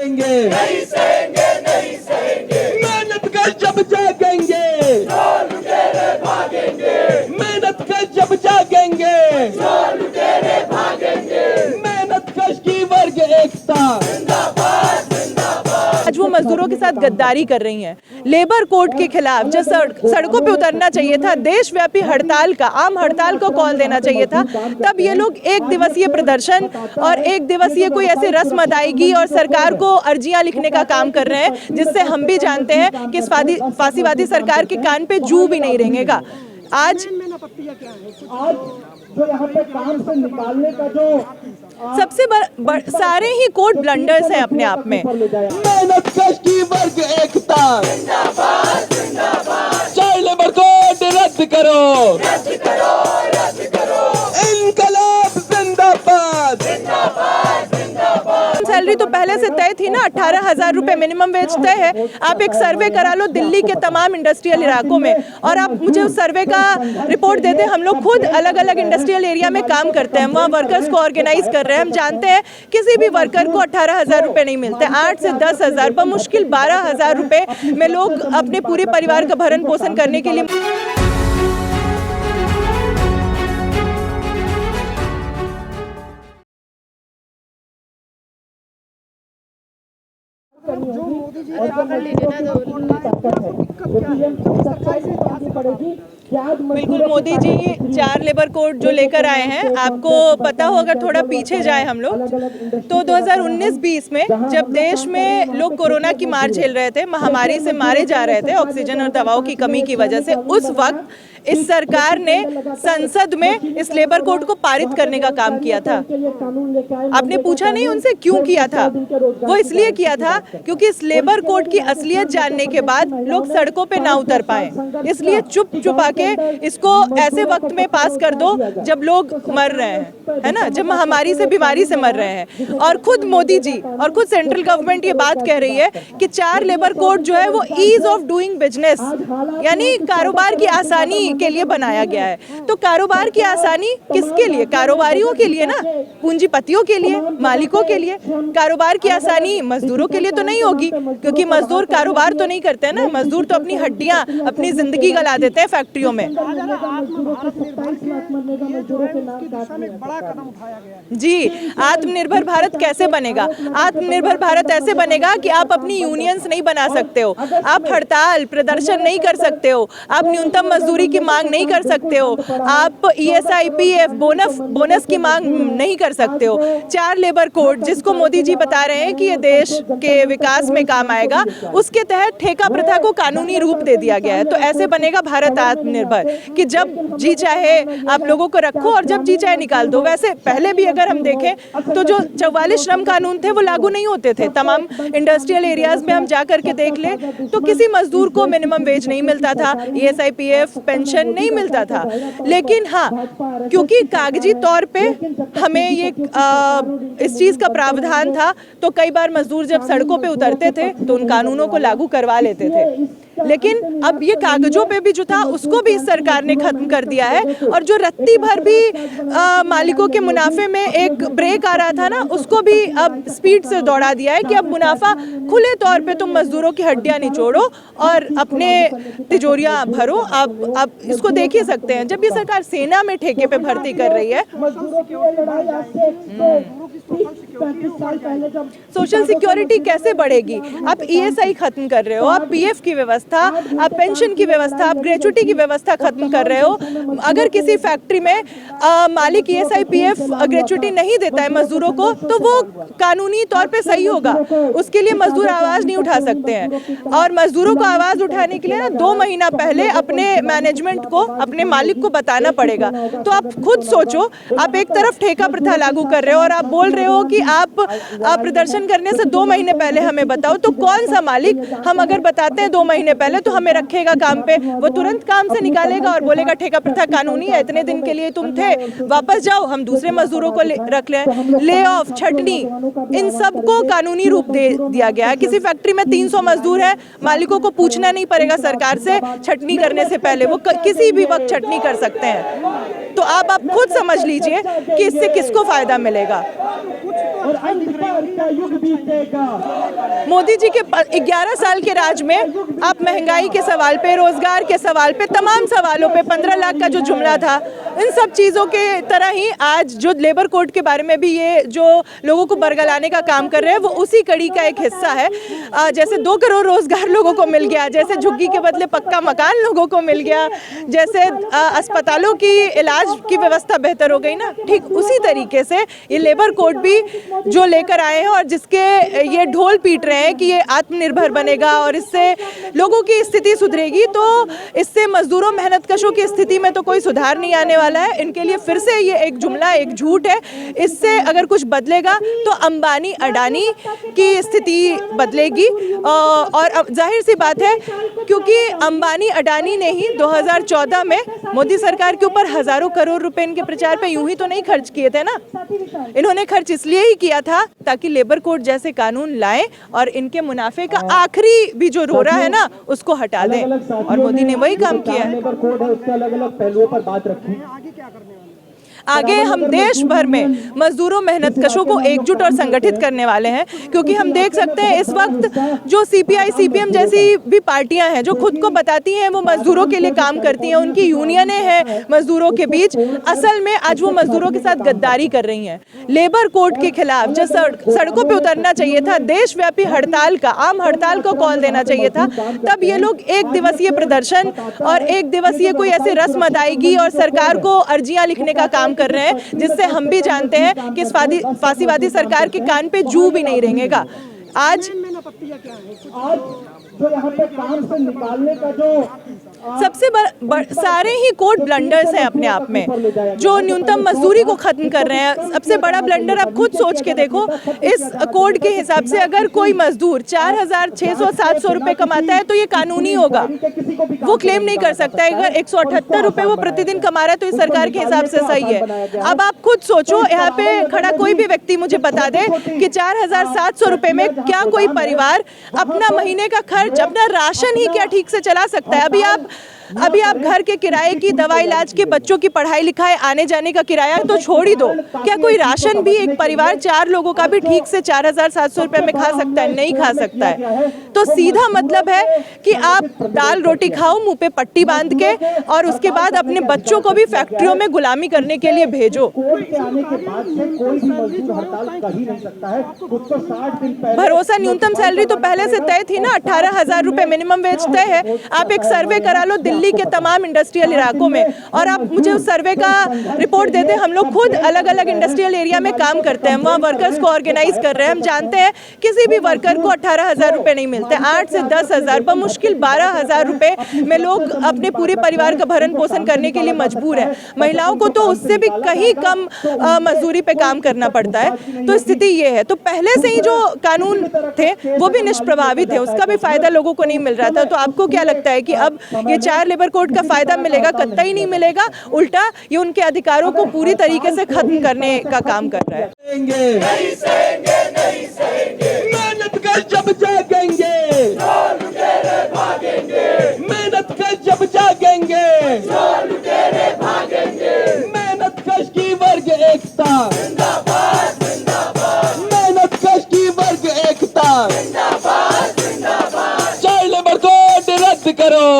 नहीं सहेंगे, नहीं सहेंगे। मेहनत कर जब जागेंगे, लुटेरे भागेंगे। मेहनत कर जब जागेंगे, लुटेरे भागेंगे। मेहनत कश की वर्ग एकता जिंदाबाद, जिंदाबाद। आज वो मजदूरों के साथ गद्दारी कर रही हैं। लेबर कोड के खिलाफ जो सड़कों पे उतरना चाहिए था, देशव्यापी हड़ताल का, आम हड़ताल को कॉल देना चाहिए था, तब ये लोग एक दिवसीय प्रदर्शन और एक दिवसीय कोई ऐसे रस्म अदायगी और सरकार को अर्जियां लिखने का काम कर रहे हैं, जिससे हम भी जानते हैं कि इस फासीवादी सरकार के कान पे जू भी नहीं रेंगेगा। आज जो यहाँ पे काम से निकालने का जो सबसे सारे ही कोड ब्लंडर्स हैं अपने आप में। मेहनत कश की वर्ग एकता जिंदाबाद, जिंदाबाद। चाइल्ड लेबर कोड रद्द करो, रद्द करो, रद्द करो। इनकलाब जिंदाबाद, जिंदाबाद, जिंदाबाद। सैलरी तो पहले से तय थी ना, 18,000 रुपए मिनिमम वेज तय है। आप एक सर्वे करा लो दिल्ली के तमाम इंडस्ट्रियल इलाकों में और आप मुझे उस सर्वे का रिपोर्ट दे दें। हम लोग खुद अलग अलग इंडस्ट्रियल एरिया में काम करते हैं, वहाँ वर्कर्स को ऑर्गेनाइज कर रहे हैं। हम जानते हैं किसी भी वर्कर को 18,000 रुपए नहीं मिलते। 8 से 10,000 बमुश्किल 12,000 रुपए में लोग अपने पूरे परिवार का भरण पोषण करने के लिए बिल्कुल। मोदी जी 4 लेबर कोड जो लेकर आए हैं, आपको पता हो अगर थोड़ा पीछे जाए हम लोग तो 2019-20 में जब देश में लोग कोरोना की मार झेल रहे थे, महामारी से मारे जा रहे थे ऑक्सीजन और दवाओं की कमी की वजह से, उस वक्त इस सरकार ने संसद में इस लेबर कोड को पारित करने का काम किया था। आपने पूछा नहीं उनसे क्यों किया था? वो इसलिए किया था क्योंकि इस लेबर कोड की असलियत जानने के बाद लोग सड़कों पे ना उतर पाए, इसलिए चुप चुपा के इसको ऐसे वक्त में पास कर दो जब लोग मर रहे हैं, है ना, जब महामारी से बीमारी से मर रहे हैं। और खुद मोदी जी और खुद सेंट्रल गवर्नमेंट ये बात कह रही है कि 4 लेबर कोड जो है वो ईज ऑफ डूइंग बिजनेस यानी कारोबार की आसानी के लिए बनाया गया है। तो कारोबार की आसानी किसके लिए? कारोबारियों के लिए ना, पूंजीपतियों के लिए, मालिकों के लिए। कारोबार की आसानी मजदूरों के लिए तो नहीं होगी, क्योंकि मजदूर कारोबार तो नहीं करते हैं ना, मजदूर तो अपनी हड्डियां, अपनी जिंदगी गला देते हैं फैक्ट्रियों में। जी, आत्मनिर्भर भारत कैसे बनेगा? आत्मनिर्भर भारत ऐसे बनेगा कि आप अपनी यूनियंस नहीं बना सकते हो, आप हड़ताल प्रदर्शन नहीं कर सकते हो, आप न्यूनतम मजदूरी की मांग नहीं कर सकते हो, आप ESIPF बोनस की मांग नहीं कर सकते हो। 4 लेबर कोड जिसको मोदी जी बता रहे हैं कि ये देश के विकास में काम आएगा, उसके तहत ठेका प्रथा को कानूनी रूप दे दिया गया है। तो ऐसे बनेगा भारत आत्मनिर्भर कि जब जी चाहे आप लोगों को रखो और जब जी चाहे निकाल दो। वैसे पहले भी अगर हम देखें तो जो 44 श्रम कानून थे वो लागू नहीं होते थे। तमाम इंडस्ट्रियल एरियाज में हम जा करके देख ले तो किसी मजदूर को मिनिमम वेज नहीं मिलता था, ESIPF पेंशन नहीं मिलता था। लेकिन हाँ, क्योंकि कागजी तौर पे हमें ये इस चीज़ का प्रावधान था, तो कई बार मजदूर जब सड़कों पे उतरते थे तो उन कानूनों को लागू करवा लेते थे। लेकिन अब ये कागजों पे भी जो था उसको भी इस सरकार ने खत्म कर दिया है। और जो रत्ती भर भी मालिकों के मुनाफे में एक ब्रेक आ रहा था ना, उसको भी अब स्पीड से दौड़ा दिया है कि अब मुनाफा खुले तौर पे तुम मजदूरों की हड्डियां निचोड़ो और अपने तिजोरियां भरो। अब इसको देख ही सकते हैं, जब ये सरकार सेना में ठेके पे भर्ती कर रही है। सोशल सिक्योरिटी कैसे बढ़ेगी? आप ESI खत्म कर रहे हो, आप PF की व्यवस्था, आप पेंशन की व्यवस्था, आप ग्रेचुटी की व्यवस्था खत्म कर रहे हो। अगर किसी फैक्ट्री में मालिक ESIPF ग्रेचुटी नहीं देता है मजदूरों को, तो वो कानूनी तौर पे सही होगा, उसके लिए मजदूर आवाज नहीं उठा सकते हैं। और मजदूरों को आवाज उठाने के लिए ना 2 महीना पहले अपने मैनेजमेंट को, अपने मालिक को बताना पड़ेगा। तो आप खुद सोचो, आप एक तरफ ठेका प्रथा लागू कर रहे हो और आप बोल रहे हो कि आप प्रदर्शन करने से 2 महीने पहले हमें बताओ। तो कौन सा मालिक, हम अगर बताते हैं 2 महीने पहले तो हमें रखेगा काम पे? वो तुरंत काम से निकालेगा और बोलेगा ठेका प्रथा कानूनी है, इतने दिन के लिए तुम थे, वापस जाओ, हम दूसरे मजदूरों को रख लें। ले ऑफ, छटनी, इन सबको कानूनी रूप दे दिया गया है। किसी फैक्ट्री में 300 मजदूर है, मालिकों को पूछना नहीं पड़ेगा सरकार से छटनी करने से पहले, वो किसी भी वक्त छटनी कर सकते हैं। तो आप खुद समझ लीजिए कि इससे किसको फायदा मिलेगा। और अंधकार का युग बीतेगा। मोदी जी के 11 साल के राज में आप महंगाई के सवाल पे, रोजगार के सवाल पे, तमाम सवालों पे 15 लाख का जो जुमला था, इन सब चीज़ों के तरह ही आज जो लेबर कोड के बारे में भी ये जो लोगों को बरगलाने का काम कर रहे हैं, वो उसी कड़ी का एक हिस्सा है। जैसे 2 करोड़ रोजगार लोगों को मिल गया, जैसे झुग्गी के बदले पक्का मकान लोगों को मिल गया, जैसे अस्पतालों की इलाज की व्यवस्था बेहतर हो गई ना, ठीक उसी तरीके से ये लेबर कोड भी जो लेकर आए हैं और जिसके ये ढोल पीट रहे हैं कि ये आत्मनिर्भर बनेगा और इससे लोगों की स्थिति सुधरेगी, तो इससे मजदूरों, मेहनतकशों की स्थिति में तो कोई सुधार नहीं आने वाला है। इनके लिए फिर से ये एक जुमला, एक झूठ है। इससे अगर कुछ बदलेगा तो अंबानी अडानी की स्थिति बदलेगी। और अब जाहिर सी बात है, क्योंकि अंबानी अडानी ने ही 2014 में मोदी सरकार के ऊपर हजारों करोड़ रुपए इनके प्रचार पे यूं ही तो नहीं खर्च किए थे ना। इन्होंने खर्च इसलिए ही किया था ताकि लेबर कोड जैसे कानून लाएं और इनके मुनाफे का आखिरी भी जो रोरा है ना, उसको हटा दें, और मोदी ने वही काम किया है। लेबर कोड है, उसके अलग-अलग पहलुओं पर बात रखी। आगे हम देश भर में मजदूरों, मेहनतकशों को एकजुट और संगठित करने वाले हैं, क्योंकि हम देख सकते हैं इस वक्त जो सीपीआई, सीपीएम जैसी भी पार्टियां हैं जो खुद को बताती हैं वो मजदूरों के लिए काम करती हैं, उनकी यूनियनें हैं मजदूरों के बीच, असल में आज वो मजदूरों के साथ गद्दारी कर रही हैं। लेबर कोड के खिलाफ जो सड़कों पे उतरना चाहिए था, देशव्यापी हड़ताल का, आम हड़ताल को कॉल देना चाहिए था, तब ये लोग 1 दिवसीय प्रदर्शन और 1 दिवसीय कोई ऐसे रस्म अदायगी और सरकार को अर्जियां लिखने का काम कर रहे हैं, जिससे हम भी जानते हैं कि इस फांसीवादी सरकार के कान पे जू भी नहीं रेंगेगा। आज जो यहाँ पे काम से निकालने का जो सबसे सारे ही कोड ब्लंडर्स हैं अपने आप में, जो न्यूनतम मजदूरी को खत्म कर रहे हैं। सबसे बड़ा ब्लंडर आप खुद सोच के देखो, इस कोड के हिसाब से अगर कोई मजदूर 4,600-700 रुपए कमाता है तो ये कानूनी होगा, वो क्लेम नहीं कर सकता है। अगर 178 रुपए वो प्रतिदिन कमा रहा है तो इस सरकार के हिसाब से सही है। अब आप खुद सोचो, यहाँ पे खड़ा कोई भी व्यक्ति मुझे बता दे कि 4,700 रुपए में क्या कोई परिवार अपना महीने का खर्च, अपना राशन ही क्या ठीक से चला सकता है? अभी आप घर के किराए की, दवा इलाज के, बच्चों की पढ़ाई लिखाई, आने जाने का किराया तो छोड़ ही दो, क्या कोई राशन भी एक परिवार 4 लोगों का भी ठीक से 4,700 रुपए में खा सकता है? नहीं खा सकता है। तो सीधा मतलब है कि आप दाल रोटी खाओ मुंह पे पट्टी बांध के, और उसके बाद अपने बच्चों को भी फैक्ट्रियों में गुलामी करने के लिए भेजो। भरोसा न्यूनतम सैलरी तो पहले से तय थी ना, 18,000 रुपए मिनिमम वेज तय है। आप एक सर्वे करा लो दिल्ली के तमाम इंडस्ट्रियल इलाकों में, और आप मुझे उस सर्वे का रिपोर्ट दे दें। हम लोग खुद अलग अलग इंडस्ट्रियल एरिया में काम करते हैं, वहाँ वर्कर्स को ऑर्गेनाइज कर रहे हैं। हम जानते हैं किसी भी वर्कर को 18,000 रुपए नहीं मिलते, 8 से 10,000, बमुश्किल 12,000 रुपए में लोग अपने पूरे परिवार का भरण पोषण करने के लिए मजबूर है। महिलाओं को तो उससे भी कहीं कम मजदूरी पे काम करना पड़ता है। तो स्थिति ये है। तो पहले से ही जो कानून थे वो भी निष्प्रभावी थे, उसका भी फायदा लोगों को नहीं मिल रहा था। तो आपको क्या लगता है कि अब ये 4 लेबर कोड का फायदा मिलेगा? कतई नहीं मिलेगा, उल्टा ये उनके अधिकारों को पूरी तरीके से खत्म करने का काम कर रहा है। मेहनत कर जब जागेंगे, मेहनत कर जब जागेंगे, मेहनत कश की वर्ग एकता, मेहनत कश की वर्ग एकता, चाइल्ड लेबर कोड रद्द करो,